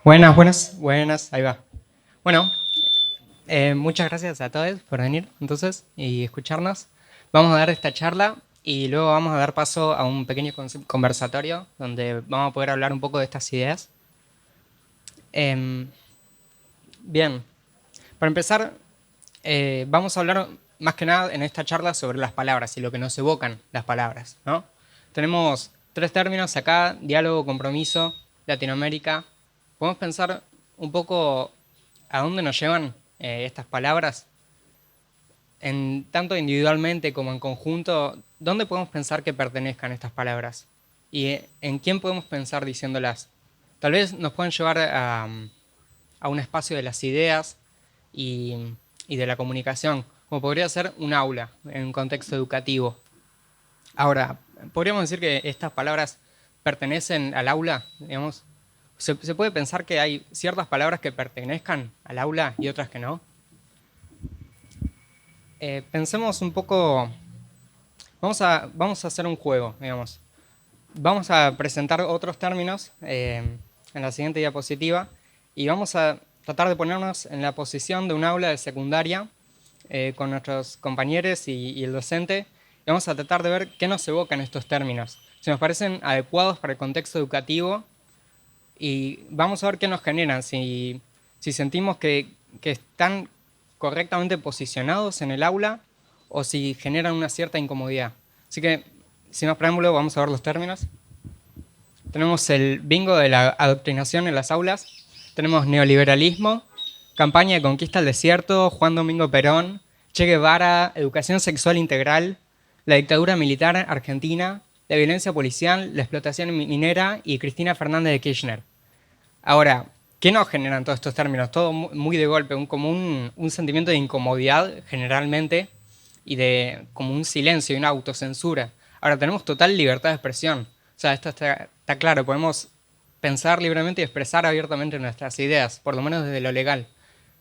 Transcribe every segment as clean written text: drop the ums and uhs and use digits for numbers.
Buenas, buenas, buenas, ahí va. Bueno, muchas gracias a todos por venir entonces y escucharnos. Vamos a dar esta charla y luego vamos a dar paso a un pequeño conversatorio donde vamos a poder hablar un poco de estas ideas. Em, Bien, para empezar, vamos a hablar más que nada en esta charla sobre las palabras y lo que nos evocan las palabras, ¿no? Tenemos tres términos acá: diálogo, compromiso, Latinoamérica. Podemos pensar un poco a dónde nos llevan estas palabras, tanto individualmente como en conjunto. ¿Dónde podemos pensar que pertenezcan estas palabras? ¿Y en quién podemos pensar diciéndolas? Tal vez nos pueden llevar a un espacio de las ideas y de la comunicación, como podría ser un aula en un contexto educativo. Ahora, podríamos decir que estas palabras pertenecen al aula, digamos. ¿Se puede pensar que hay ciertas palabras que pertenezcan al aula y otras que no? Pensemos un poco. Vamos a hacer un juego, digamos. Vamos a presentar otros términos en la siguiente diapositiva y vamos a tratar de ponernos en la posición de un aula de secundaria con nuestros compañeros y el docente, y vamos a tratar de ver qué nos evocan estos términos, si nos parecen adecuados para el contexto educativo, y vamos a ver qué nos generan, si sentimos que están correctamente posicionados en el aula o si generan una cierta incomodidad. Así que, sin más preámbulo, vamos a ver los términos. Tenemos el bingo de la adoctrinación en las aulas. Tenemos neoliberalismo, campaña de conquista al desierto, Juan Domingo Perón, Che Guevara, educación sexual integral, la dictadura militar argentina, la violencia policial, la explotación minera y Cristina Fernández de Kirchner. Ahora, ¿qué nos generan todos estos términos? Todo muy de golpe, como un sentimiento de incomodidad generalmente y de como un silencio y una autocensura. Ahora, tenemos total libertad de expresión. O sea, esto está claro, podemos pensar libremente y expresar abiertamente nuestras ideas, por lo menos desde lo legal.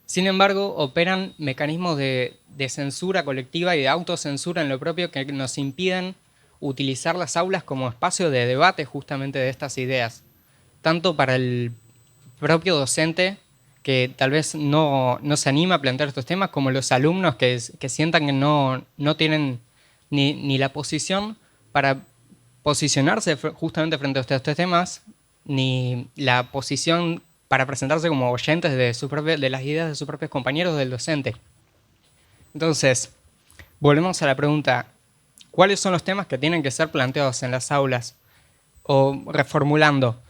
Sin embargo, operan mecanismos de censura colectiva y de autocensura en lo propio que nos impiden utilizar las aulas como espacio de debate justamente de estas ideas, tanto para el propio docente, que tal vez no se anima a plantear estos temas, como los alumnos que sientan que no tienen ni la posición para posicionarse justamente frente a estos temas, ni la posición para presentarse como oyentes de las ideas de sus propios compañeros del docente. Entonces, volvemos a la pregunta: ¿cuáles son los temas que tienen que ser planteados en las aulas? O reformulando,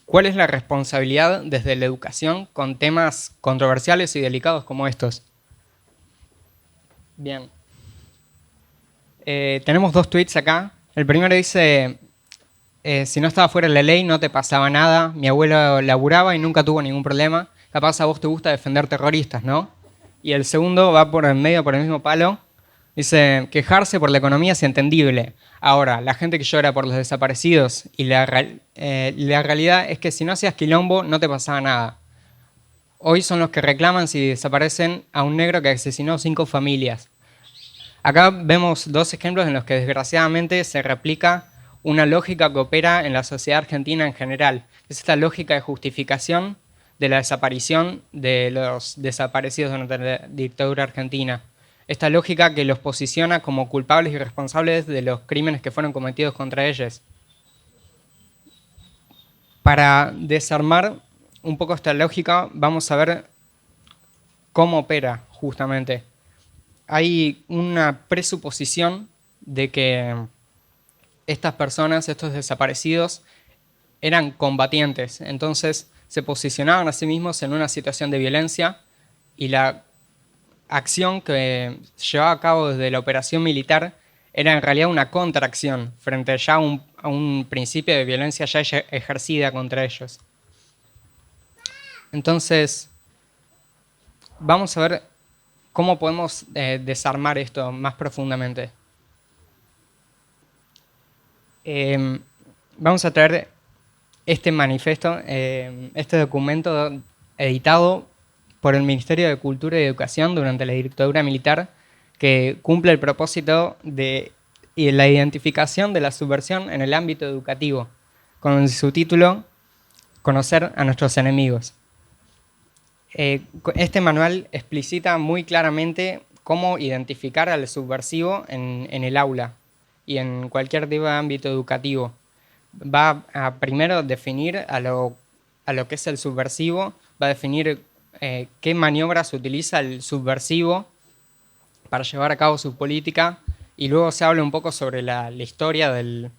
¿cuál es la responsabilidad desde la educación con temas controversiales y delicados como estos? Bien. Tenemos dos tweets acá. El primero dice: si no estaba fuera de la ley no te pasaba nada, mi abuelo laburaba y nunca tuvo ningún problema, capaz a vos te gusta defender terroristas, ¿no? Y el segundo va por en medio, por el mismo palo, dice: quejarse por la economía es entendible. Ahora, la gente que llora por los desaparecidos y la realidad es que si no hacías quilombo no te pasaba nada. Hoy son los que reclaman si desaparecen a un negro que asesinó 5 familias. Acá vemos dos ejemplos en los que desgraciadamente se replica una lógica que opera en la sociedad argentina en general. Es esta lógica de justificación de la desaparición de los desaparecidos durante la dictadura argentina. Esta lógica que los posiciona como culpables y responsables de los crímenes que fueron cometidos contra ellos. Para desarmar un poco esta lógica, vamos a ver cómo opera justamente. Hay una presuposición de que estas personas, estos desaparecidos, eran combatientes. Entonces se posicionaban a sí mismos en una situación de violencia, y la acción que llevaba a cabo desde la operación militar era en realidad una contracción frente ya a un principio de violencia ya ejercida contra ellos. Entonces, vamos a ver cómo podemos desarmar esto más profundamente. Vamos a traer este manifiesto, este documento editado por el Ministerio de Cultura y Educación durante la dictadura militar, que cumple el propósito de la identificación de la subversión en el ámbito educativo, con su título conocer a nuestros enemigos. Este manual explicita muy claramente cómo identificar al subversivo en el aula y en cualquier tipo de ámbito educativo. Va a primero definir a lo que es el subversivo, va a definir qué maniobras utiliza el subversivo para llevar a cabo su política, y luego se habla un poco sobre la historia del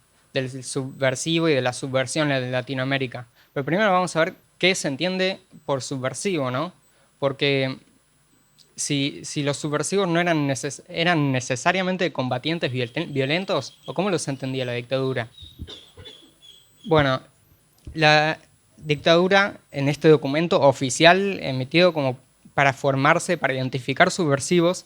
subversivo y de la subversión en Latinoamérica. Pero primero vamos a ver qué se entiende por subversivo, ¿no? Porque si los subversivos no eran necesariamente combatientes violentos, ¿o cómo los entendía la dictadura? Bueno, la dictadura, en este documento oficial emitido como para formarse, para identificar subversivos,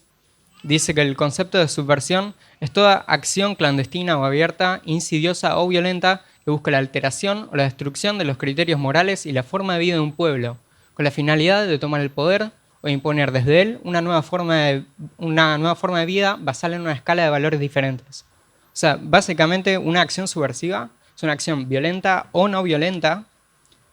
dice que el concepto de subversión es toda acción clandestina o abierta, insidiosa o violenta que busca la alteración o la destrucción de los criterios morales y la forma de vida de un pueblo, con la finalidad de tomar el poder o imponer desde él una nueva forma de vida basada en una escala de valores diferentes. O sea, básicamente una acción subversiva es una acción violenta o no violenta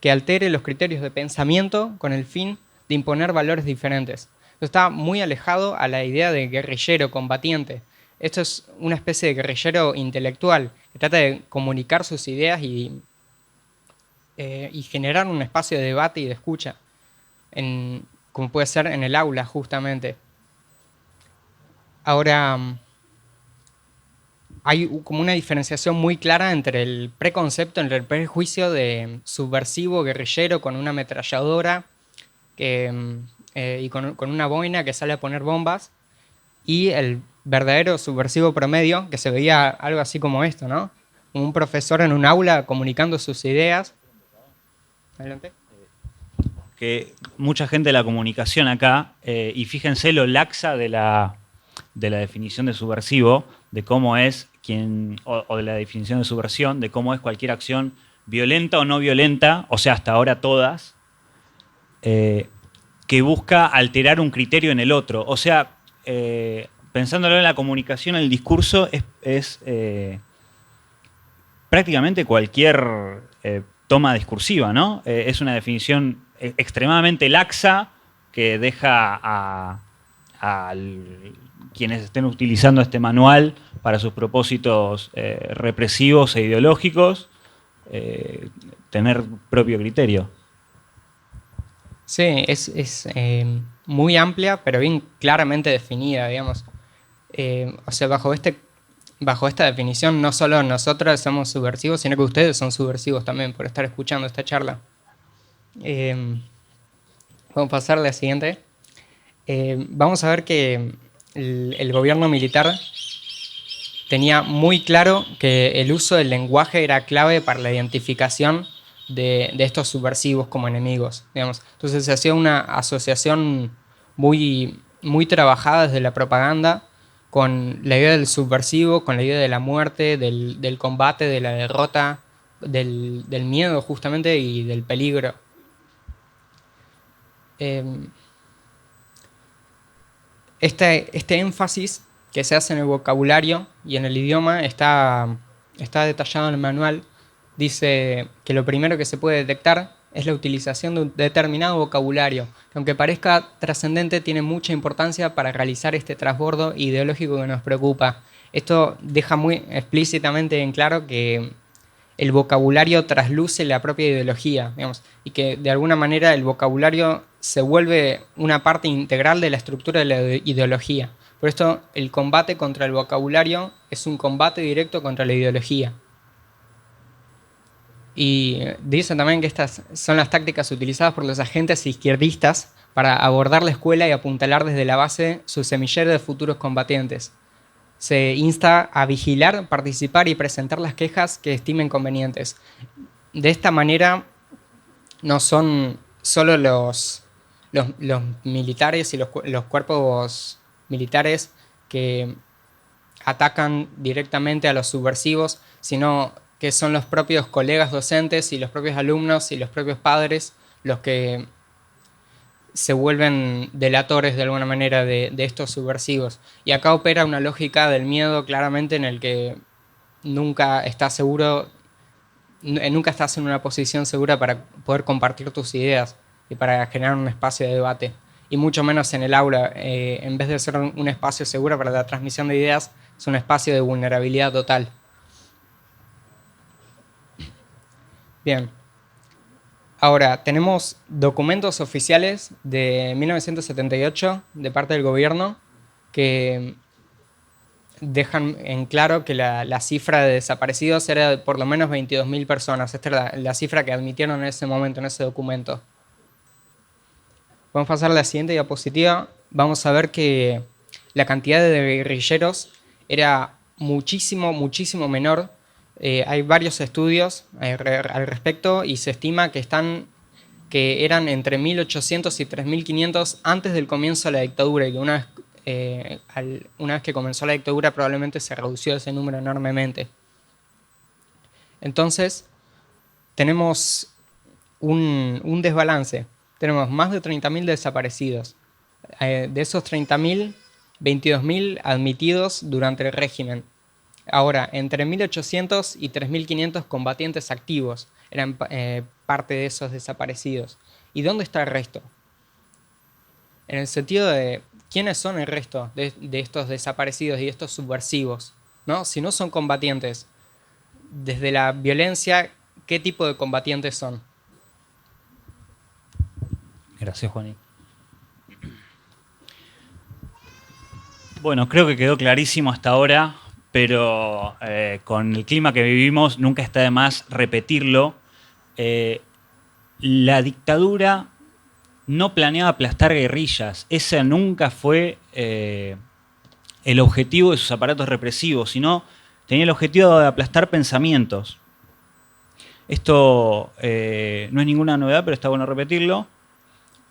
que altere los criterios de pensamiento con el fin de imponer valores diferentes. Esto está muy alejado a la idea de guerrillero, combatiente. Esto es una especie de guerrillero intelectual que trata de comunicar sus ideas y generar un espacio de debate y de escucha, como puede ser en el aula, justamente. Ahora, hay como una diferenciación muy clara entre el preconcepto, entre el prejuicio de subversivo, guerrillero con una ametralladora y con una boina que sale a poner bombas, y el verdadero subversivo promedio, que se veía algo así como esto, ¿no? Un profesor en un aula comunicando sus ideas. Adelante. Que mucha gente de la comunicación acá, y fíjense lo laxa de la definición de subversivo, de cómo es o de la definición de subversión, de cómo es cualquier acción violenta o no violenta, o sea, hasta ahora todas, que busca alterar un criterio en el otro. O sea, pensándolo en la comunicación, el discurso es prácticamente cualquier toma discursiva, ¿no? Es una definición extremadamente laxa que deja a quienes estén utilizando este manual para sus propósitos represivos e ideológicos tener propio criterio. Sí, es muy amplia, pero bien claramente definida, digamos. O sea, bajo esta definición, no solo nosotros somos subversivos, sino que ustedes son subversivos también por estar escuchando esta charla. Vamos a pasar a la siguiente. Vamos a ver que el gobierno militar tenía muy claro que el uso del lenguaje era clave para la identificación de estos subversivos como enemigos, digamos. Entonces se hacía una asociación muy, muy trabajada desde la propaganda con la idea del subversivo, con la idea de la muerte, del combate, de la derrota, del miedo justamente y del peligro. Este énfasis que se hace en el vocabulario y en el idioma está detallado en el manual. Dice que lo primero que se puede detectar es la utilización de un determinado vocabulario, que aunque parezca trascendente, tiene mucha importancia para realizar este transbordo ideológico que nos preocupa. Esto deja muy explícitamente en claro que el vocabulario trasluce la propia ideología, digamos, y que de alguna manera el vocabulario se vuelve una parte integral de la estructura de la ideología. Por esto, el combate contra el vocabulario es un combate directo contra la ideología. Y dice también que estas son las tácticas utilizadas por los agentes izquierdistas para abordar la escuela y apuntalar desde la base su semillero de futuros combatientes. Se insta a vigilar, participar y presentar las quejas que estimen convenientes. De esta manera, no son solo los militares y los cuerpos militares que atacan directamente a los subversivos, sino que son los propios colegas docentes y los propios alumnos y los propios padres los que se vuelven delatores de alguna manera de estos subversivos. Y acá opera una lógica del miedo claramente en el que nunca está seguro nunca estás en una posición segura para poder compartir tus ideas y para generar un espacio de debate. Y mucho menos en el aula, en vez de ser un espacio seguro para la transmisión de ideas, es un espacio de vulnerabilidad total. Bien. Ahora, tenemos documentos oficiales de 1978 de parte del gobierno que dejan en claro que la cifra de desaparecidos era de por lo menos 22.000 personas. Esta era la cifra que admitieron en ese momento, en ese documento. Vamos a pasar a la siguiente diapositiva. Vamos a ver que la cantidad de guerrilleros era muchísimo, muchísimo menor. Hay varios estudios al respecto y se estima que eran entre 1.800 y 3.500 antes del comienzo de la dictadura, y que una vez que comenzó la dictadura probablemente se redució ese número enormemente. Entonces, tenemos un desbalance. Tenemos más de 30.000 desaparecidos. De esos 30.000, 22.000 admitidos durante el régimen. Ahora, entre 1.800 y 3.500 combatientes activos eran parte de esos desaparecidos. ¿Y dónde está el resto? En el sentido de quiénes son el resto de estos desaparecidos y de estos subversivos, ¿no? Si no son combatientes, desde la violencia, ¿qué tipo de combatientes son? Gracias, Juaní. Bueno, creo que quedó clarísimo hasta ahora, pero con el clima que vivimos nunca está de más repetirlo. La dictadura no planeaba aplastar guerrillas. Ese nunca fue el objetivo de sus aparatos represivos, sino tenía el objetivo de aplastar pensamientos. Esto no es ninguna novedad, pero está bueno repetirlo.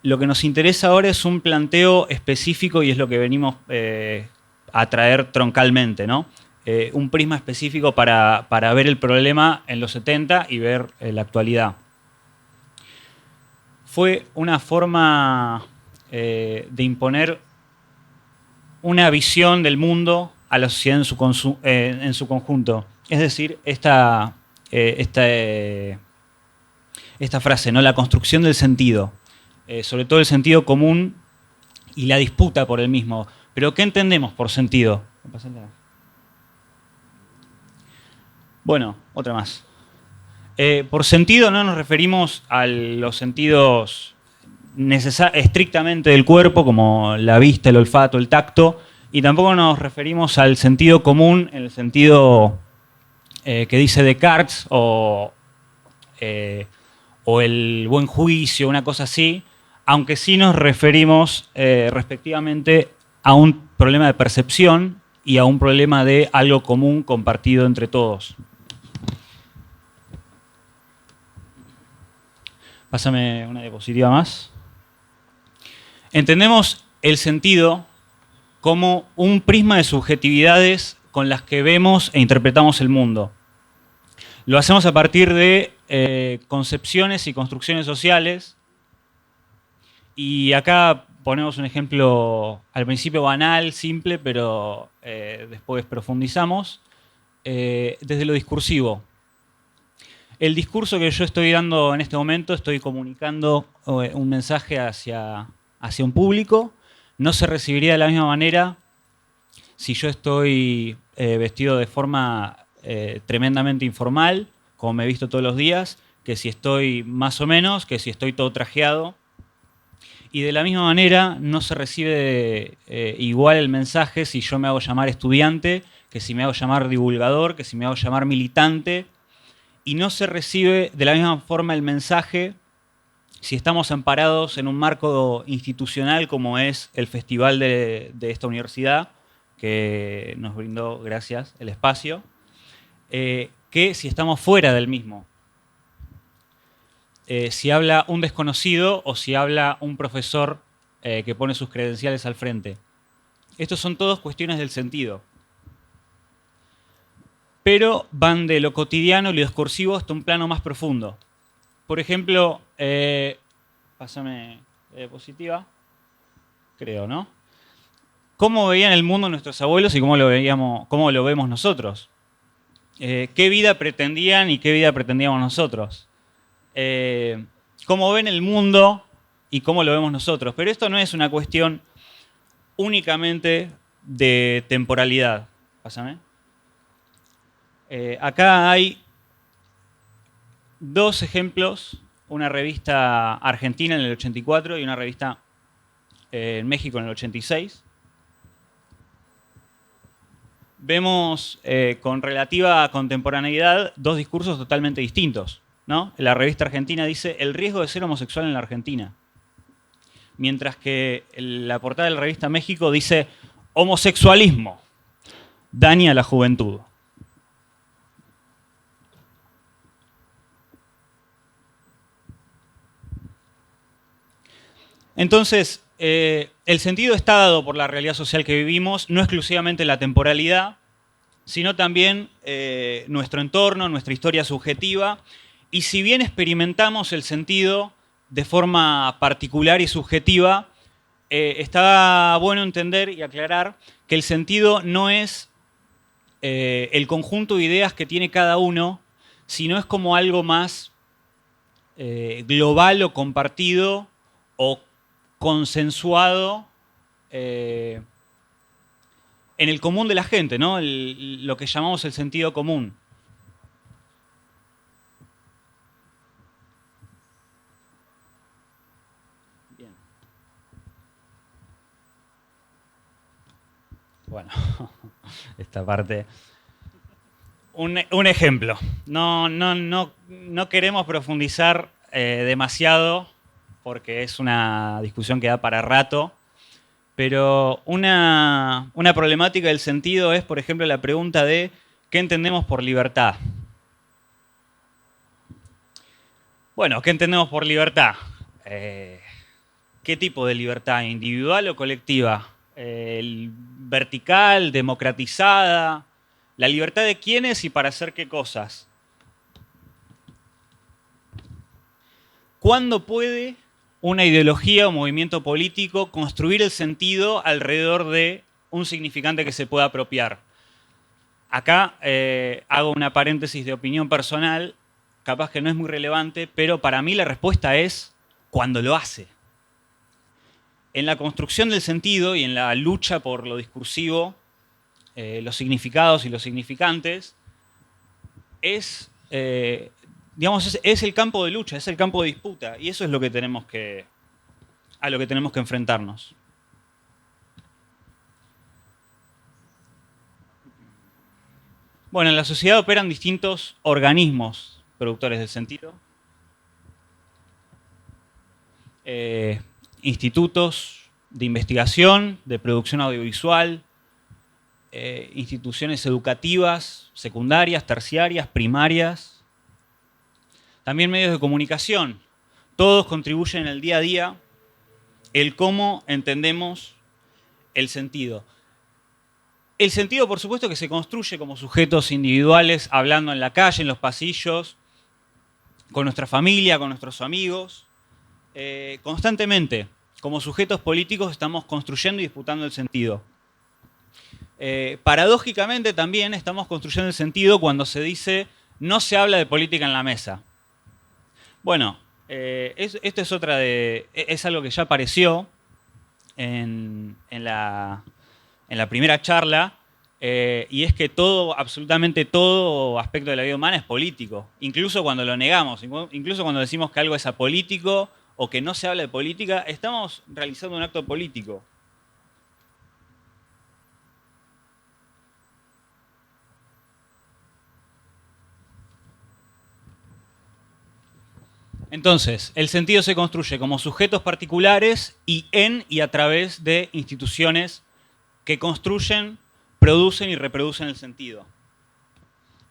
Lo que nos interesa ahora es un planteo específico y es lo que venimos a traer troncalmente, ¿no? Un prisma específico para ver el problema en los 70 y ver la actualidad. Fue una forma de imponer una visión del mundo a la sociedad en su conjunto. Es decir, esta frase, ¿no? La construcción del sentido. Sobre todo el sentido común y la disputa por el mismo. Pero ¿qué entendemos por sentido? Bueno, otra más. Por sentido no nos referimos a los sentidos estrictamente del cuerpo, como la vista, el olfato, el tacto, y tampoco nos referimos al sentido común en el sentido que dice Descartes o el buen juicio, una cosa así, aunque sí nos referimos respectivamente a un problema de percepción y a un problema de algo común compartido entre todos. Pásame una diapositiva más. Entendemos el sentido como un prisma de subjetividades con las que vemos e interpretamos el mundo. Lo hacemos a partir de concepciones y construcciones sociales. Y acá ponemos un ejemplo al principio banal, simple, pero después profundizamos. Desde lo discursivo. El discurso que yo estoy dando en este momento, estoy comunicando un mensaje hacia un público. No se recibiría de la misma manera si yo estoy vestido de forma tremendamente informal, como me he visto todos los días, que si estoy más o menos, que si estoy todo trajeado. Y de la misma manera no se recibe igual el mensaje si yo me hago llamar estudiante, que si me hago llamar divulgador, que si me hago llamar militante. Y no se recibe de la misma forma el mensaje si estamos amparados en un marco institucional como es el festival de esta universidad, que nos brindó, gracias, el espacio, que si estamos fuera del mismo. Si habla un desconocido o si habla un profesor que pone sus credenciales al frente. Estos son todas cuestiones del sentido. Pero van de lo cotidiano y lo discursivo hasta un plano más profundo. Por ejemplo, pásame la diapositiva, creo, ¿no? ¿Cómo veían el mundo nuestros abuelos y cómo lo vemos nosotros? qué vida pretendían y qué vida pretendíamos nosotros. Cómo ven el mundo y cómo lo vemos nosotros. Pero esto no es una cuestión únicamente de temporalidad. Pásame. Acá hay dos ejemplos, una revista argentina en el 84 y una revista en México en el 86. Vemos con relativa contemporaneidad dos discursos totalmente distintos, ¿no? La revista argentina dice el riesgo de ser homosexual en la Argentina, mientras que la portada de la revista México dice homosexualismo daña a la juventud. Entonces, el sentido está dado por la realidad social que vivimos, no exclusivamente la temporalidad, sino también nuestro entorno, nuestra historia subjetiva. Y si bien experimentamos el sentido de forma particular y subjetiva, está bueno entender y aclarar que el sentido no es el conjunto de ideas que tiene cada uno, sino es como algo más global o compartido o consensuado en el común de la gente, ¿no? Lo que llamamos el sentido común. Bien. Bueno, esta parte. Un ejemplo. No queremos profundizar demasiado porque es una discusión que da para rato, pero una problemática del sentido es, por ejemplo, la pregunta de ¿qué entendemos por libertad? Bueno, ¿qué entendemos por libertad? ¿Qué tipo de libertad? ¿Individual o colectiva? ¿Vertical, democratizada? ¿La libertad de quiénes y para hacer qué cosas? ¿Cuándo puede una ideología o movimiento político construir el sentido alrededor de un significante que se pueda apropiar? Acá hago una paréntesis de opinión personal, capaz que no es muy relevante, pero para mí la respuesta es cuando lo hace. En la construcción del sentido y en la lucha por lo discursivo, los significados y los significantes, es el campo de lucha, es el campo de disputa, y eso es lo que a lo que tenemos que enfrentarnos. Bueno, en la sociedad operan distintos organismos productores del sentido. Institutos de investigación, de producción audiovisual, instituciones educativas, secundarias, terciarias, primarias. También medios de comunicación. Todos contribuyen en el día a día el cómo entendemos el sentido. El sentido, por supuesto, que se construye como sujetos individuales, hablando en la calle, en los pasillos, con nuestra familia, con nuestros amigos. Constantemente, como sujetos políticos, estamos construyendo y disputando el sentido. Paradójicamente también estamos construyendo el sentido cuando se dice no se habla de política en la mesa. Bueno, esto es algo que ya apareció en la primera charla, y es que absolutamente todo aspecto de la vida humana es político, incluso cuando lo negamos, incluso cuando decimos que algo es apolítico o que no se habla de política, estamos realizando un acto político. Entonces, el sentido se construye como sujetos particulares y en y a través de instituciones que construyen, producen y reproducen el sentido.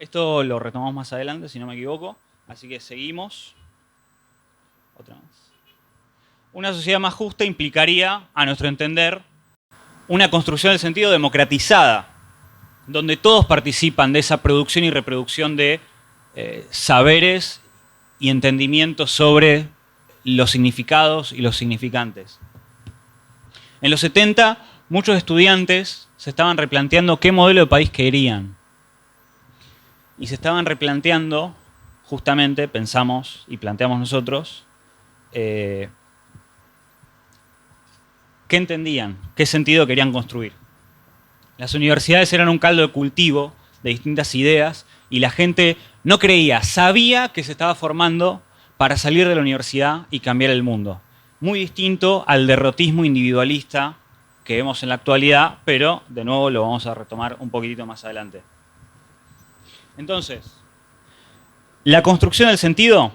Esto lo retomamos más adelante, si no me equivoco. Así que seguimos. Otra más. Una sociedad más justa implicaría, a nuestro entender, una construcción del sentido democratizada, donde todos participan de esa producción y reproducción de saberes y entendimientos sobre los significados y los significantes. En los 70, muchos estudiantes se estaban replanteando qué modelo de país querían. y se estaban replanteando, justamente pensamos y planteamos nosotros, qué entendían, qué sentido querían construir. Las universidades eran un caldo de cultivo de distintas ideas y la gente no creía, sabía que se estaba formando para salir de la universidad y cambiar el mundo. Muy distinto al derrotismo individualista que vemos en la actualidad, pero de nuevo lo vamos a retomar un poquitito más adelante. Entonces, la construcción del sentido,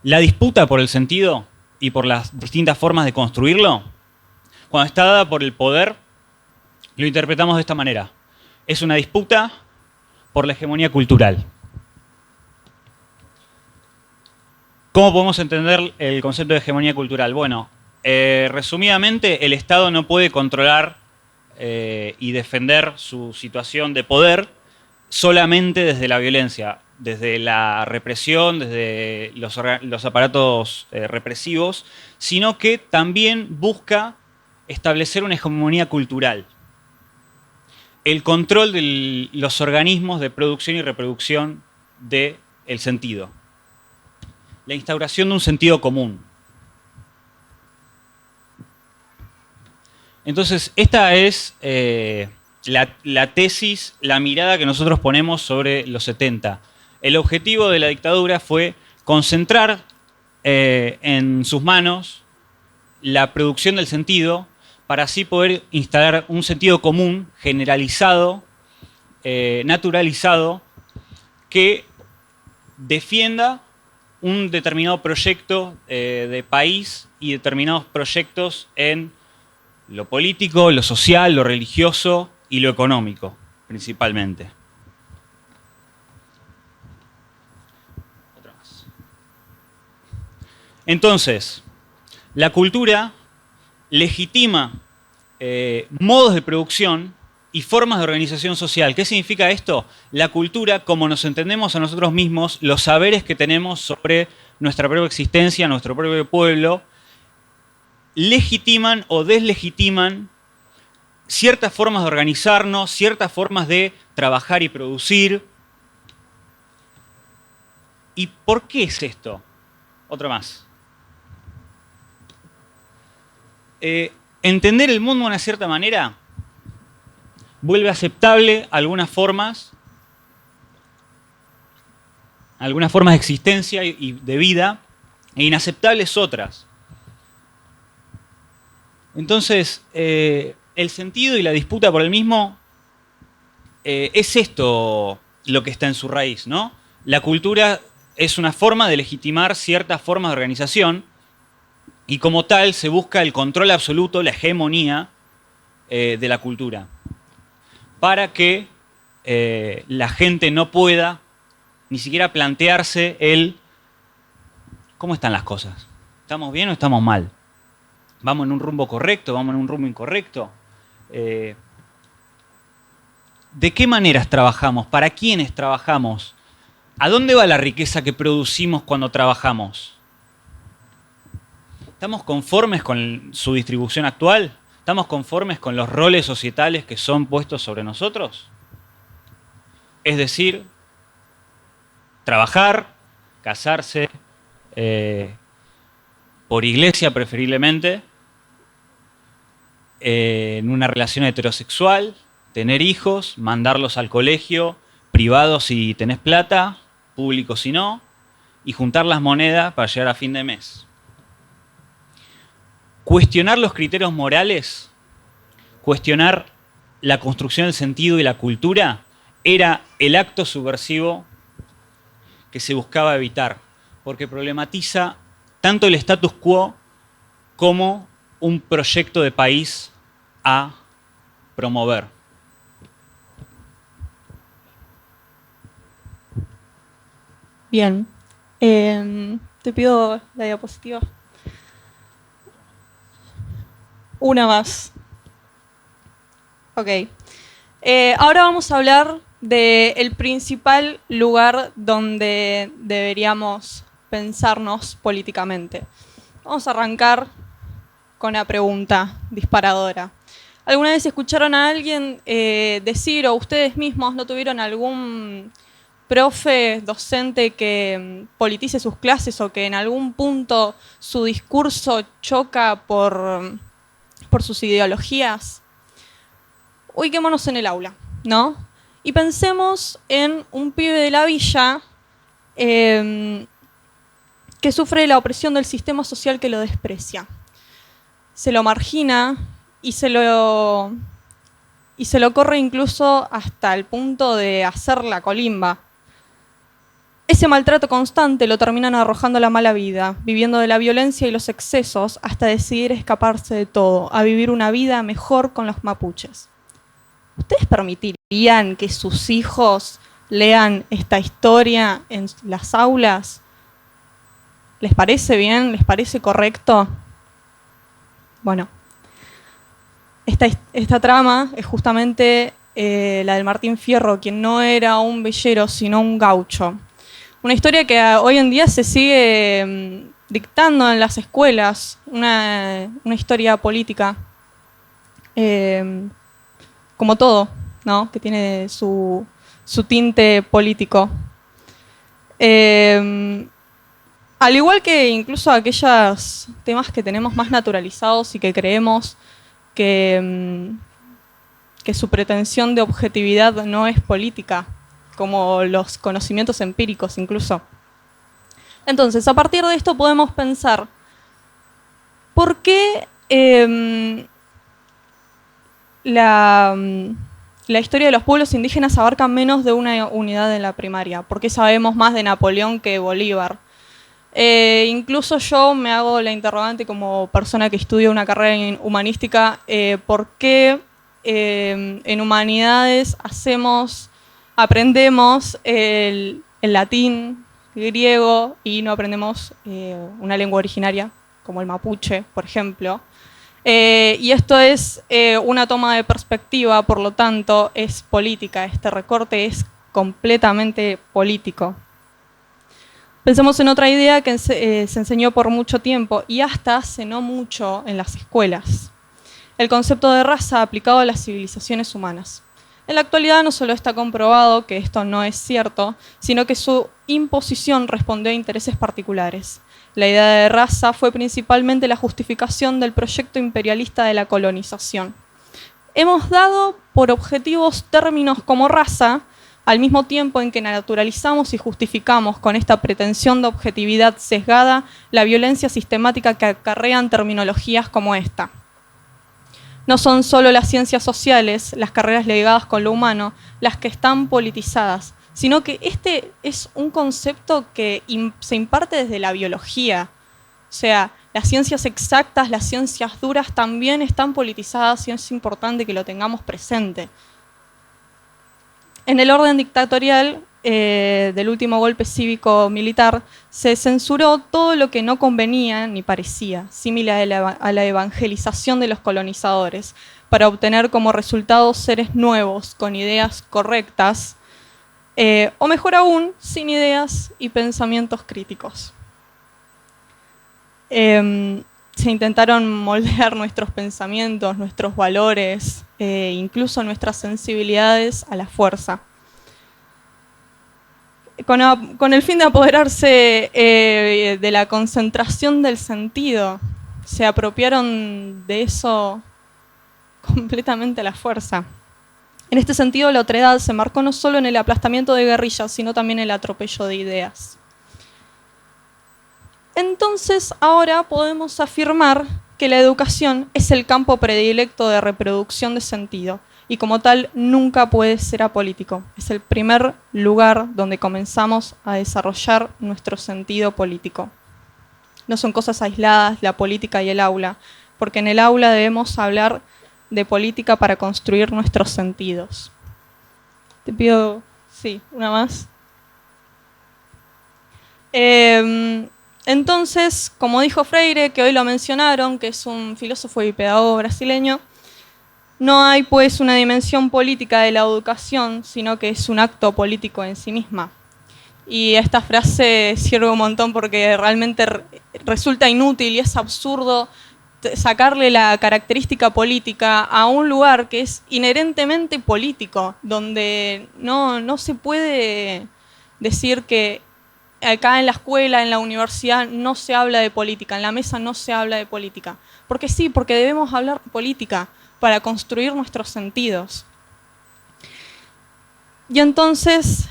la disputa por el sentido y por las distintas formas de construirlo, cuando está dada por el poder, lo interpretamos de esta manera. Es una disputa por la hegemonía cultural. ¿Cómo podemos entender el concepto de hegemonía cultural? Bueno, resumidamente, el Estado no puede controlar y defender su situación de poder solamente desde la violencia, desde la represión, desde los aparatos represivos, sino que también busca establecer una hegemonía cultural. El control de los organismos de producción y reproducción del sentido. La instauración de un sentido común. Entonces, esta es la tesis, la mirada que nosotros ponemos sobre los 70. El objetivo de la dictadura fue concentrar en sus manos la producción del sentido para así poder instalar un sentido común, generalizado, naturalizado, que defienda un determinado proyecto de país y determinados proyectos en lo político, lo social, lo religioso y lo económico, principalmente. Otra más. Entonces, la cultura legitima modos de producción y formas de organización social. ¿Qué significa esto? La cultura, como nos entendemos a nosotros mismos, los saberes que tenemos sobre nuestra propia existencia, nuestro propio pueblo, legitiman o deslegitiman ciertas formas de organizarnos, ciertas formas de trabajar y producir. ¿Y por qué es esto? Otra más. Entender el mundo de una cierta manera vuelve aceptable algunas formas de existencia y de vida, e inaceptables otras. Entonces, el sentido y la disputa por el mismo es esto lo que está en su raíz, ¿no? La cultura es una forma de legitimar ciertas formas de organización y como tal se busca el control absoluto, la hegemonía de la cultura, para que la gente no pueda ni siquiera plantearse el ¿cómo están las cosas? ¿Estamos bien o estamos mal? ¿Vamos en un rumbo correcto? ¿Vamos en un rumbo incorrecto? ¿De qué maneras trabajamos? ¿Para quiénes trabajamos? ¿A dónde va la riqueza que producimos cuando trabajamos? ¿Estamos conformes con su distribución actual? ¿Estamos conformes con los roles societales que son puestos sobre nosotros? Es decir, trabajar, casarse, por iglesia preferiblemente, en una relación heterosexual, tener hijos, mandarlos al colegio, privado si tenés plata, público si no, y juntar las monedas para llegar a fin de mes. Cuestionar los criterios morales, cuestionar la construcción del sentido y la cultura, era el acto subversivo que se buscaba evitar, porque problematiza tanto el status quo como un proyecto de país a promover. Bien. Te pido la diapositiva. Una más. Ok. Ahora vamos a hablar del principal lugar donde deberíamos pensarnos políticamente. Vamos a arrancar con una pregunta disparadora. ¿Alguna vez escucharon a alguien decir, o ustedes mismos no tuvieron algún profe, docente que politice sus clases o que en algún punto su discurso choca por sus ideologías, ubiquémonos en el aula, ¿no? Y pensemos en un pibe de la villa que sufre la opresión del sistema social que lo desprecia. Se lo margina y se lo corre incluso hasta el punto de hacer la colimba. Ese maltrato constante lo terminan arrojando a la mala vida, viviendo de la violencia y los excesos hasta decidir escaparse de todo, a vivir una vida mejor con los mapuches. ¿Ustedes permitirían que sus hijos lean esta historia en las aulas? ¿Les parece bien? ¿Les parece correcto? Bueno, esta trama es justamente la del Martín Fierro, quien no era un villero, sino un gaucho. Una historia que hoy en día se sigue dictando en las escuelas, una historia política, como todo, ¿no? Que tiene su tinte político. Al igual que incluso aquellos temas que tenemos más naturalizados y que creemos que su pretensión de objetividad no es política, como los conocimientos empíricos incluso. Entonces, a partir de esto podemos pensar, ¿por qué la historia de los pueblos indígenas abarca menos de una unidad en la primaria? ¿Por qué sabemos más de Napoleón que Bolívar? Incluso yo me hago la interrogante como persona que estudia una carrera humanística, ¿por qué en humanidades aprendemos el latín, el griego, y no aprendemos una lengua originaria, como el mapuche, por ejemplo? Y esto es una toma de perspectiva, por lo tanto, es política. Este recorte es completamente político. Pensemos en otra idea que se enseñó por mucho tiempo y hasta hace no mucho en las escuelas. El concepto de raza aplicado a las civilizaciones humanas. En la actualidad no solo está comprobado que esto no es cierto, sino que su imposición respondió a intereses particulares. La idea de raza fue principalmente la justificación del proyecto imperialista de la colonización. Hemos dado por objetivos términos como raza, al mismo tiempo en que naturalizamos y justificamos con esta pretensión de objetividad sesgada la violencia sistemática que acarrean terminologías como esta. No son solo las ciencias sociales, las carreras ligadas con lo humano, las que están politizadas, sino que este es un concepto que se imparte desde la biología. O sea, las ciencias exactas, las ciencias duras también están politizadas y es importante que lo tengamos presente. En el orden dictatorial del último golpe cívico-militar se censuró todo lo que no convenía ni parecía, similar a la evangelización de los colonizadores, para obtener como resultado seres nuevos, con ideas correctas, o mejor aún, sin ideas y pensamientos críticos. Se intentaron moldear nuestros pensamientos, nuestros valores, incluso nuestras sensibilidades a la fuerza. Con el fin de apoderarse de la concentración del sentido, se apropiaron de eso completamente a la fuerza. En este sentido, la otredad se marcó no solo en el aplastamiento de guerrillas, sino también en el atropello de ideas. Entonces, ahora podemos afirmar que la educación es el campo predilecto de reproducción de sentido y como tal nunca puede ser apolítico. Es el primer lugar donde comenzamos a desarrollar nuestro sentido político. No son cosas aisladas la política y el aula, porque en el aula debemos hablar de política para construir nuestros sentidos. Te pido, sí, una más. Entonces, como dijo Freire, que hoy lo mencionaron, que es un filósofo y pedagogo brasileño, no hay pues una dimensión política de la educación, sino que es un acto político en sí misma. Y esta frase sirve un montón porque realmente resulta inútil y es absurdo sacarle la característica política a un lugar que es inherentemente político, donde no se puede decir que acá en la escuela, en la universidad, no se habla de política, en la mesa no se habla de política. Porque sí, porque debemos hablar de política para construir nuestros sentidos. Y entonces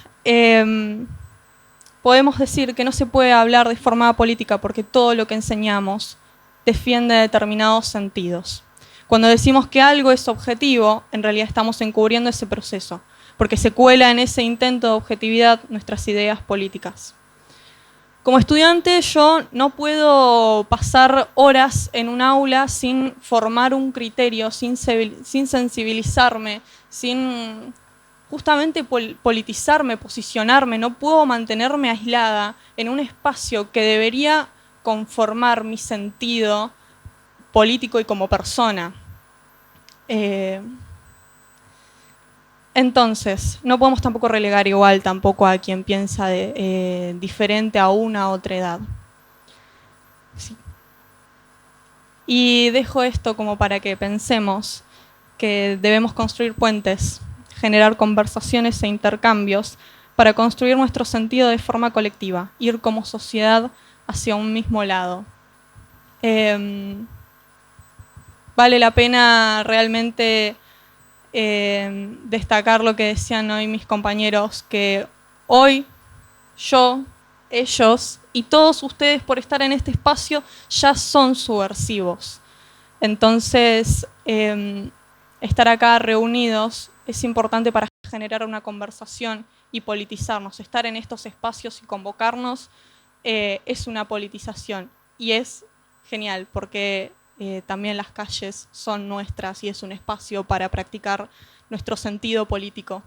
podemos decir que no se puede hablar de forma política porque todo lo que enseñamos defiende determinados sentidos. Cuando decimos que algo es objetivo, en realidad estamos encubriendo ese proceso, porque se cuela en ese intento de objetividad nuestras ideas políticas. Como estudiante, yo no puedo pasar horas en un aula sin formar un criterio, sin sensibilizarme, sin justamente politizarme, posicionarme. No puedo mantenerme aislada en un espacio que debería conformar mi sentido político y como persona. Entonces, no podemos tampoco relegar igual tampoco a quien piensa diferente a una u otra edad. Sí. Y dejo esto como para que pensemos que debemos construir puentes, generar conversaciones e intercambios para construir nuestro sentido de forma colectiva, ir como sociedad hacia un mismo lado. Vale la pena realmente destacar lo que decían hoy mis compañeros, que hoy yo, ellos y todos ustedes por estar en este espacio ya son subversivos. Entonces, estar acá reunidos es importante para generar una conversación y politizarnos. Estar en estos espacios y convocarnos es una politización y es genial porque también las calles son nuestras y es un espacio para practicar nuestro sentido político.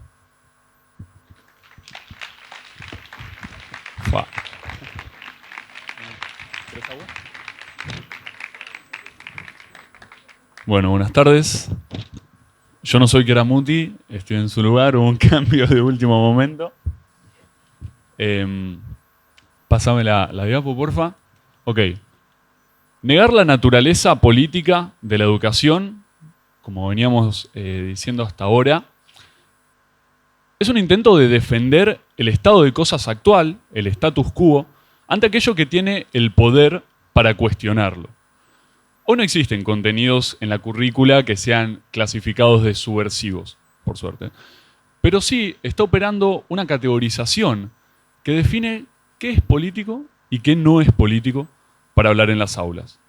Bueno, buenas tardes. Yo no soy Keramuti, estoy en su lugar, hubo un cambio de último momento. Pásame la diapo, porfa. Ok. Negar la naturaleza política de la educación, como veníamos diciendo hasta ahora, es un intento de defender el estado de cosas actual, el status quo, ante aquello que tiene el poder para cuestionarlo. Hoy no existen contenidos en la currícula que sean clasificados de subversivos, por suerte. Pero sí está operando una categorización que define qué es político y qué no es político para hablar en las aulas.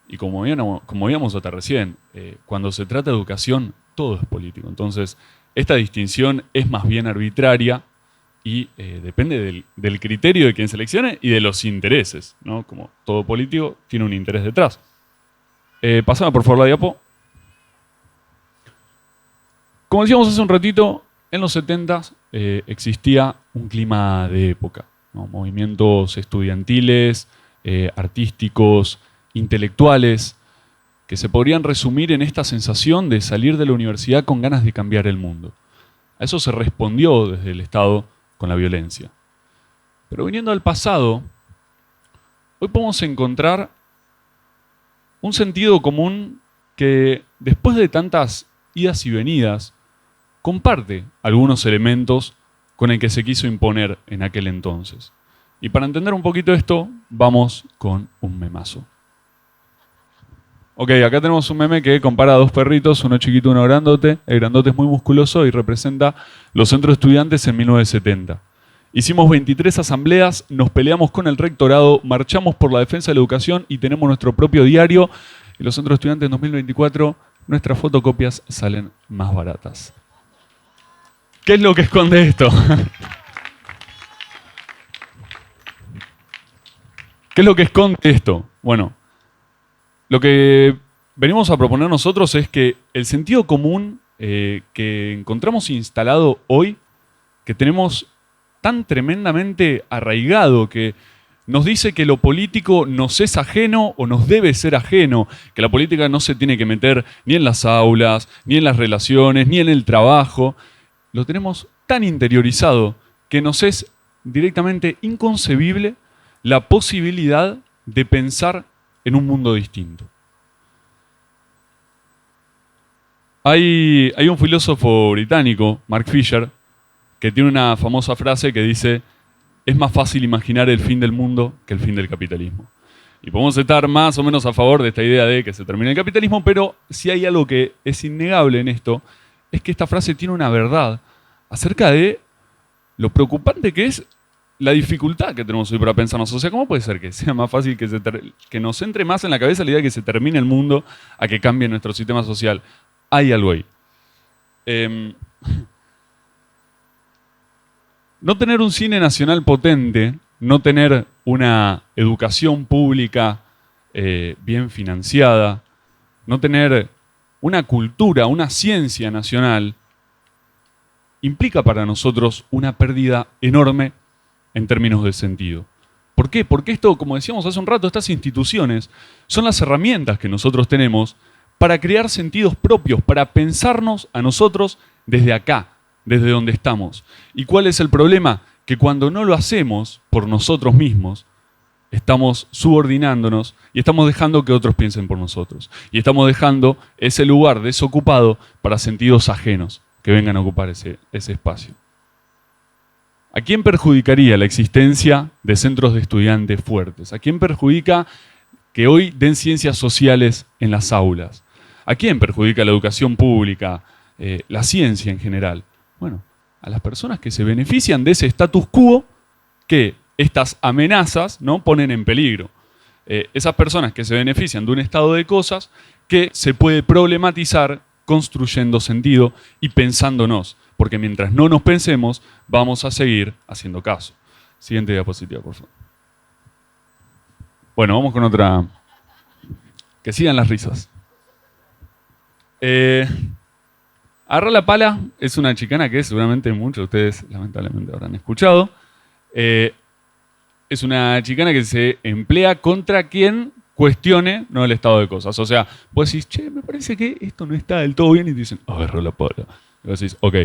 Y como veíamos hasta recién, cuando se trata de educación, todo es político. Entonces, esta distinción es más bien arbitraria y depende del criterio de quien seleccione y de los intereses, ¿no? Como todo político tiene un interés detrás. Pasame por favor la diapo. Como decíamos hace un ratito, en los 70s existía un clima de época, ¿no? Movimientos estudiantiles, artísticos, intelectuales, que se podrían resumir en esta sensación de salir de la universidad con ganas de cambiar el mundo. A eso se respondió desde el Estado con la violencia. Pero viniendo al pasado, hoy podemos encontrar un sentido común que, después de tantas idas y venidas, comparte algunos elementos con el que se quiso imponer en aquel entonces. Y para entender un poquito esto, vamos con un memazo. Ok, acá tenemos un meme que compara a dos perritos, uno chiquito y uno grandote. El grandote es muy musculoso y representa los centros de estudiantes en 1970. Hicimos 23 asambleas, nos peleamos con el rectorado, marchamos por la defensa de la educación y tenemos nuestro propio diario. Y los centros de estudiantes en 2024, nuestras fotocopias salen más baratas. ¿Qué es lo que esconde esto? ¿Qué es lo que esconde esto? Bueno, lo que venimos a proponer nosotros es que el sentido común que encontramos instalado hoy, que tenemos tan tremendamente arraigado, que nos dice que lo político nos es ajeno o nos debe ser ajeno, que la política no se tiene que meter ni en las aulas, ni en las relaciones, ni en el trabajo, lo tenemos tan interiorizado que nos es directamente inconcebible la posibilidad de pensar en un mundo distinto. Hay un filósofo británico, Mark Fisher, que tiene una famosa frase que dice: es más fácil imaginar el fin del mundo que el fin del capitalismo. Y podemos estar más o menos a favor de esta idea de que se termine el capitalismo, pero si hay algo que es innegable en esto, es que esta frase tiene una verdad acerca de lo preocupante que es la dificultad que tenemos hoy para pensarnos. O sea, ¿cómo puede ser que sea más fácil que nos entre más en la cabeza la idea de que se termine el mundo a que cambie nuestro sistema social? Hay algo ahí. No tener un cine nacional potente, no tener una educación pública bien financiada, no tener una cultura, una ciencia nacional, implica para nosotros una pérdida enorme en términos de sentido. ¿Por qué? Porque esto, como decíamos hace un rato, estas instituciones son las herramientas que nosotros tenemos para crear sentidos propios, para pensarnos a nosotros desde acá, desde donde estamos. ¿Y cuál es el problema? Que cuando no lo hacemos por nosotros mismos, estamos subordinándonos y estamos dejando que otros piensen por nosotros. Y estamos dejando ese lugar desocupado para sentidos ajenos que vengan a ocupar ese espacio. ¿A quién perjudicaría la existencia de centros de estudiantes fuertes? ¿A quién perjudica que hoy den ciencias sociales en las aulas? ¿A quién perjudica la educación pública, la ciencia en general? Bueno, a las personas que se benefician de ese status quo que estas amenazas, ¿no?, ponen en peligro. Esas personas que se benefician de un estado de cosas que se puede problematizar construyendo sentido y pensándonos. Porque mientras no nos pensemos, vamos a seguir haciendo caso. Siguiente diapositiva, por favor. Bueno, vamos con otra. Que sigan las risas. Agarrar la pala es una chicana que seguramente muchos de ustedes lamentablemente habrán escuchado. Es una chicana que se emplea contra quien cuestione, ¿no?, el estado de cosas. O sea, vos decís, che, me parece que esto no está del todo bien, y te dicen, agarra la pala. Y vos decís, ok.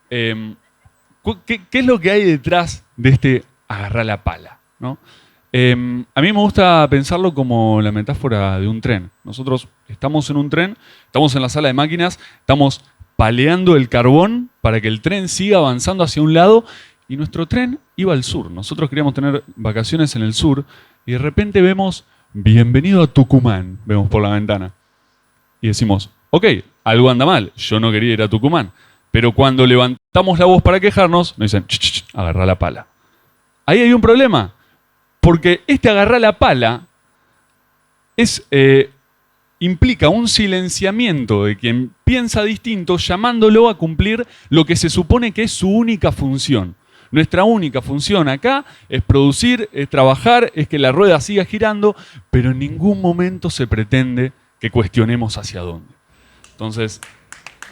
¿Qué es lo que hay detrás de este agarrar la pala, ¿no? A mí me gusta pensarlo como la metáfora de un tren. Nosotros estamos en un tren, estamos en la sala de máquinas, estamos paleando el carbón para que el tren siga avanzando hacia un lado, y nuestro tren iba al sur. Nosotros queríamos tener vacaciones en el sur y de repente vemos, bienvenido a Tucumán, vemos por la ventana. Y decimos, ok, algo anda mal, yo no quería ir a Tucumán. Pero cuando levantamos la voz para quejarnos, nos dicen, agarrá la pala. Ahí hay un problema, porque este agarrá la pala implica un silenciamiento de quien piensa distinto, llamándolo a cumplir lo que se supone que es su única función. Nuestra única función acá es producir, es trabajar, es que la rueda siga girando, pero en ningún momento se pretende que cuestionemos hacia dónde. Entonces,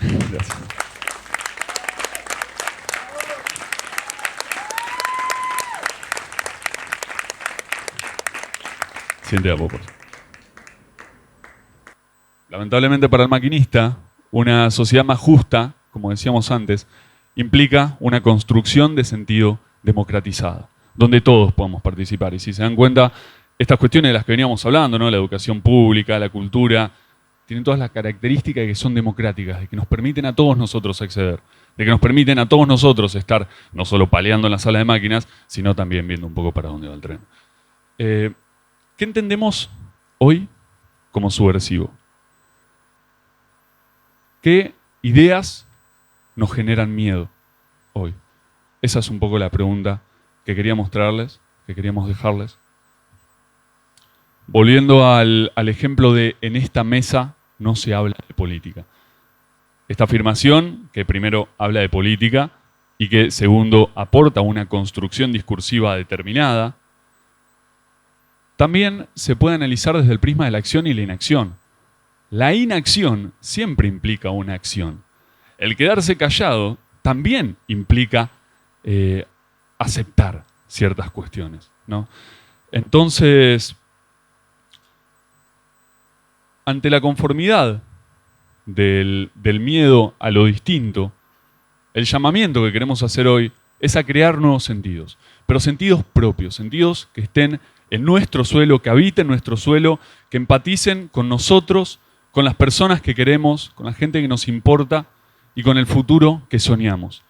gracias. Siente a poco. Lamentablemente para el maquinista, una sociedad más justa, como decíamos antes, implica una construcción de sentido democratizada, donde todos podamos participar. Y si se dan cuenta, estas cuestiones de las que veníamos hablando, ¿no?, la educación pública, la cultura, tienen todas las características de que son democráticas, de que nos permiten a todos nosotros acceder, de que nos permiten a todos nosotros estar no solo paleando en la sala de máquinas, sino también viendo un poco para dónde va el tren. ¿Qué entendemos hoy como subversivo? ¿Qué ideas nos generan miedo hoy? Esa es un poco la pregunta que quería mostrarles, que queríamos dejarles. Volviendo al ejemplo de en esta mesa no se habla de política. Esta afirmación, que primero habla de política y que segundo aporta una construcción discursiva determinada, también se puede analizar desde el prisma de la acción y la inacción. La inacción siempre implica una acción. El quedarse callado también implica aceptar ciertas cuestiones, ¿no? Entonces, ante la conformidad del miedo a lo distinto, el llamamiento que queremos hacer hoy es a crear nuevos sentidos, pero sentidos propios, sentidos que estén en nuestro suelo, que habiten nuestro suelo, que empaticen con nosotros, con las personas que queremos, con la gente que nos importa y con el futuro que soñamos.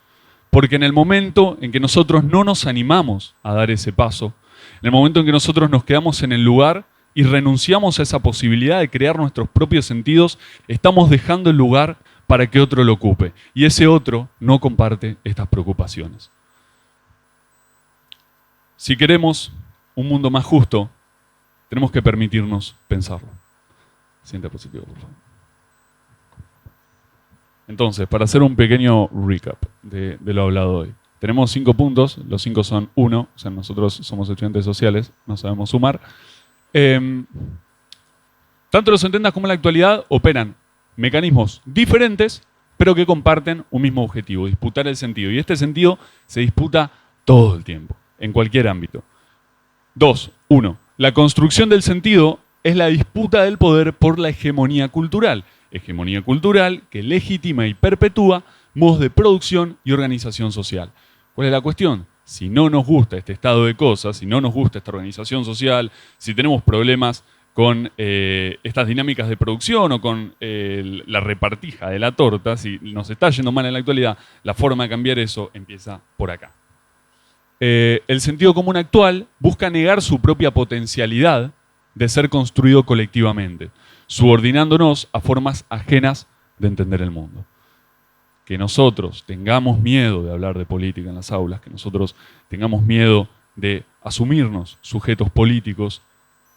Porque en el momento en que nosotros no nos animamos a dar ese paso, en el momento en que nosotros nos quedamos en el lugar y renunciamos a esa posibilidad de crear nuestros propios sentidos, estamos dejando el lugar para que otro lo ocupe. Y ese otro no comparte estas preocupaciones. Si queremos un mundo más justo, tenemos que permitirnos pensarlo. Siguiente diapositiva, por favor. Entonces, para hacer un pequeño recap de lo hablado hoy. Tenemos 5 puntos, los 5 son 1, o sea, nosotros somos estudiantes sociales, no sabemos sumar. Tanto los 70 como la actualidad operan mecanismos diferentes, pero que comparten un mismo objetivo, disputar el sentido. Y este sentido se disputa todo el tiempo, en cualquier ámbito. 2. 1. La construcción del sentido es la disputa del poder por la hegemonía cultural. Hegemonía cultural que legitima y perpetúa modos de producción y organización social. ¿Cuál es la cuestión? Si no nos gusta este estado de cosas, si no nos gusta esta organización social, si tenemos problemas con estas dinámicas de producción o con la repartija de la torta, si nos está yendo mal en la actualidad, la forma de cambiar eso empieza por acá. El sentido común actual busca negar su propia potencialidad de ser construido colectivamente, subordinándonos a formas ajenas de entender el mundo. Que nosotros tengamos miedo de hablar de política en las aulas, que nosotros tengamos miedo de asumirnos sujetos políticos,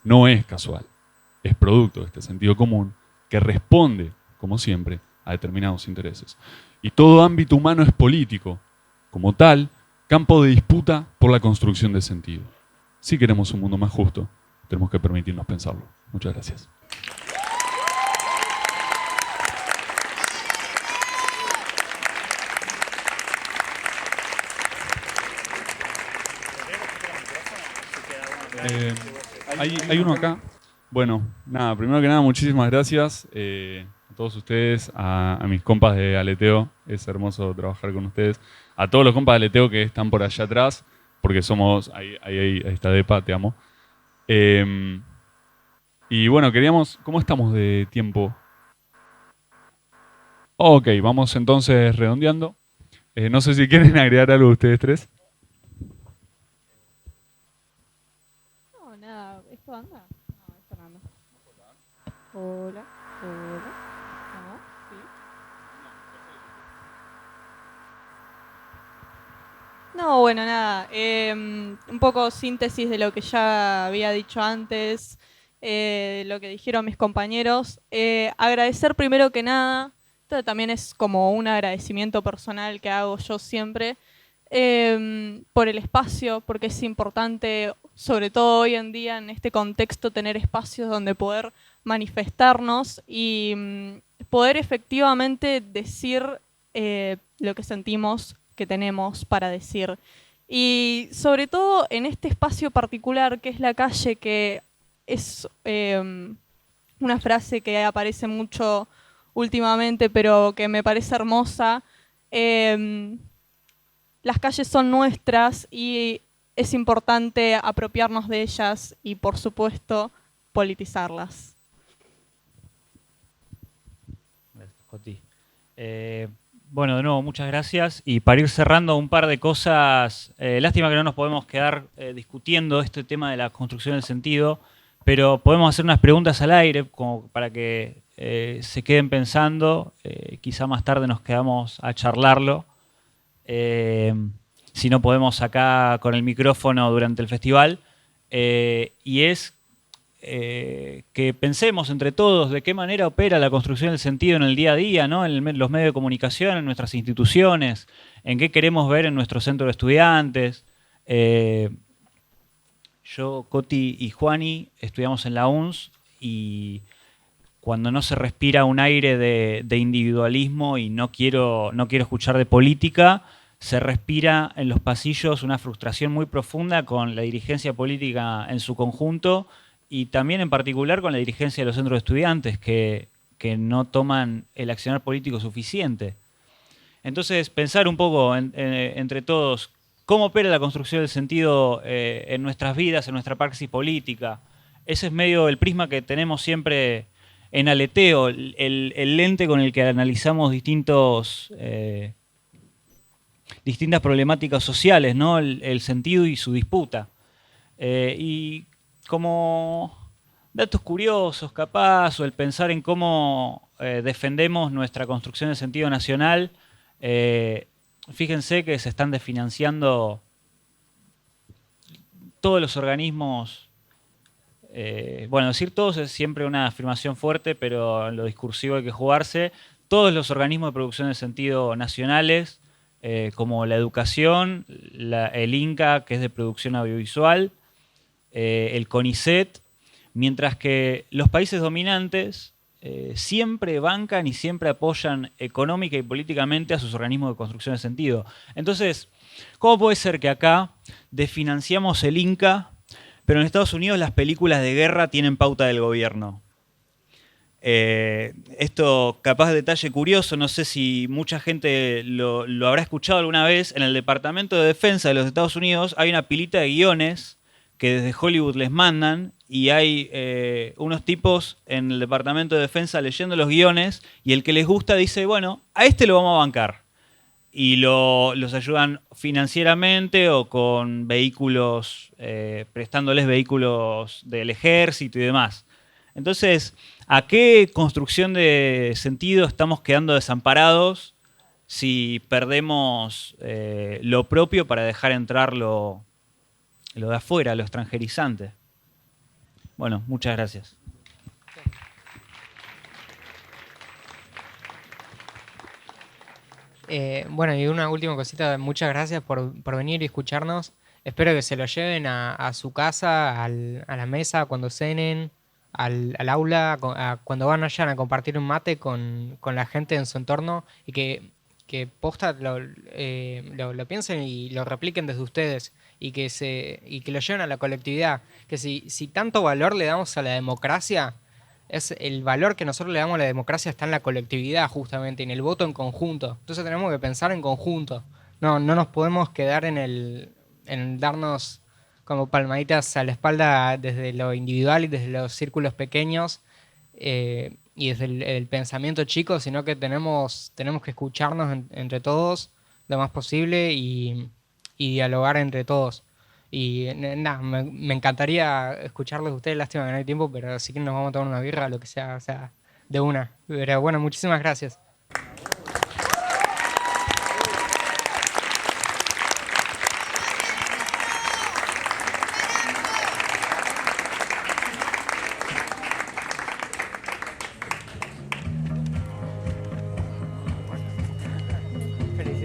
no es casual. Es producto de este sentido común que responde, como siempre, a determinados intereses. Y todo ámbito humano es político, como tal, campo de disputa por la construcción de sentido. Si queremos un mundo más justo, tenemos que permitirnos pensarlo. Muchas gracias. Hay uno acá. Bueno, nada, primero que nada, muchísimas gracias a todos ustedes, a mis compas de Aleteo. Es hermoso trabajar con ustedes. A todos los compas de Aleteo que están por allá atrás, porque somos, ahí está Depa, te amo. Y bueno, ¿cómo estamos de tiempo? Ok, vamos entonces redondeando. No sé si quieren agregar algo ustedes tres. No, nada, ¿esto anda? No, esto no anda. Hola, hola. No, sí. No, bueno, nada. Un poco síntesis de lo que ya había dicho antes, lo que dijeron mis compañeros. Agradecer primero que nada, esto también es como un agradecimiento personal que hago yo siempre, por el espacio, porque es importante, sobre todo hoy en día en este contexto, tener espacios donde poder manifestarnos y poder efectivamente decir lo que sentimos que tenemos para decir. Y sobre todo en este espacio particular que es la calle, que es una frase que aparece mucho últimamente, pero que me parece hermosa. Las calles son nuestras y es importante apropiarnos de ellas y, por supuesto, politizarlas. Gracias, Coti. Bueno, de nuevo, muchas gracias. Y para ir cerrando un par de cosas, lástima que no nos podemos quedar discutiendo este tema de la construcción del sentido, pero podemos hacer unas preguntas al aire como para que se queden pensando. Quizá más tarde nos quedamos a charlarlo. Si no podemos acá con el micrófono durante el festival. Y es que pensemos entre todos de qué manera opera la construcción del sentido en el día a día, ¿no? En los medios de comunicación, en nuestras instituciones, en qué queremos ver en nuestro centro de estudiantes. Yo, Coti y Juani estudiamos en la UNS y cuando no se respira un aire de individualismo y no quiero escuchar de política, se respira en los pasillos una frustración muy profunda con la dirigencia política en su conjunto y también en particular con la dirigencia de los centros de estudiantes que no toman el accionar político suficiente. Entonces, pensar un poco entre todos cómo opera la construcción del sentido en nuestras vidas, en nuestra praxis política. Ese es medio el prisma que tenemos siempre en Aleteo, el lente con el que analizamos distintos distintas problemáticas sociales, ¿no? El sentido y su disputa. Y como datos curiosos, capaz, o el pensar en cómo defendemos nuestra construcción de sentido nacional, fíjense que se están desfinanciando todos los organismos. Bueno, decir todos es siempre una afirmación fuerte, pero en lo discursivo hay que jugarse. Todos los organismos de producción de sentido nacionales, como la educación, el INCA, que es de producción audiovisual, el CONICET, mientras que los países dominantes siempre bancan y siempre apoyan económica y políticamente a sus organismos de construcción de sentido. Entonces, ¿cómo puede ser que acá desfinanciamos el INCA, pero en Estados Unidos las películas de guerra tienen pauta del gobierno? Esto capaz de detalle curioso, no sé si mucha gente lo habrá escuchado alguna vez. En el Departamento de Defensa de los Estados Unidos hay una pilita de guiones que desde Hollywood les mandan, y hay unos tipos en el Departamento de Defensa leyendo los guiones, y el que les gusta dice, bueno, a este lo vamos a bancar. Y los ayudan financieramente o con vehículos, prestándoles vehículos del ejército y demás. Entonces, ¿a qué construcción de sentido estamos quedando desamparados si perdemos lo propio para dejar entrar lo de afuera, lo extranjerizante? Bueno, muchas gracias. Bueno, y una última cosita, muchas gracias por venir y escucharnos. Espero que se lo lleven a su casa, a la mesa, cuando cenen, al aula, cuando vayan a compartir un mate con la gente en su entorno, y que posta lo piensen y lo repliquen desde ustedes, y que lo lleven a la colectividad. Que si tanto valor le damos a la democracia, es el valor que nosotros le damos a la democracia está en la colectividad, justamente, en el voto en conjunto. Entonces tenemos que pensar en conjunto. No nos podemos quedar en darnos como palmaditas a la espalda desde lo individual y desde los círculos pequeños, y desde el pensamiento chico, sino que tenemos que escucharnos entre todos lo más posible, y dialogar entre todos. Y nada, me encantaría escucharlos a ustedes, lástima que no hay tiempo, pero sí que nos vamos a tomar una birra, lo que sea, o sea, de una. Pero bueno, muchísimas gracias.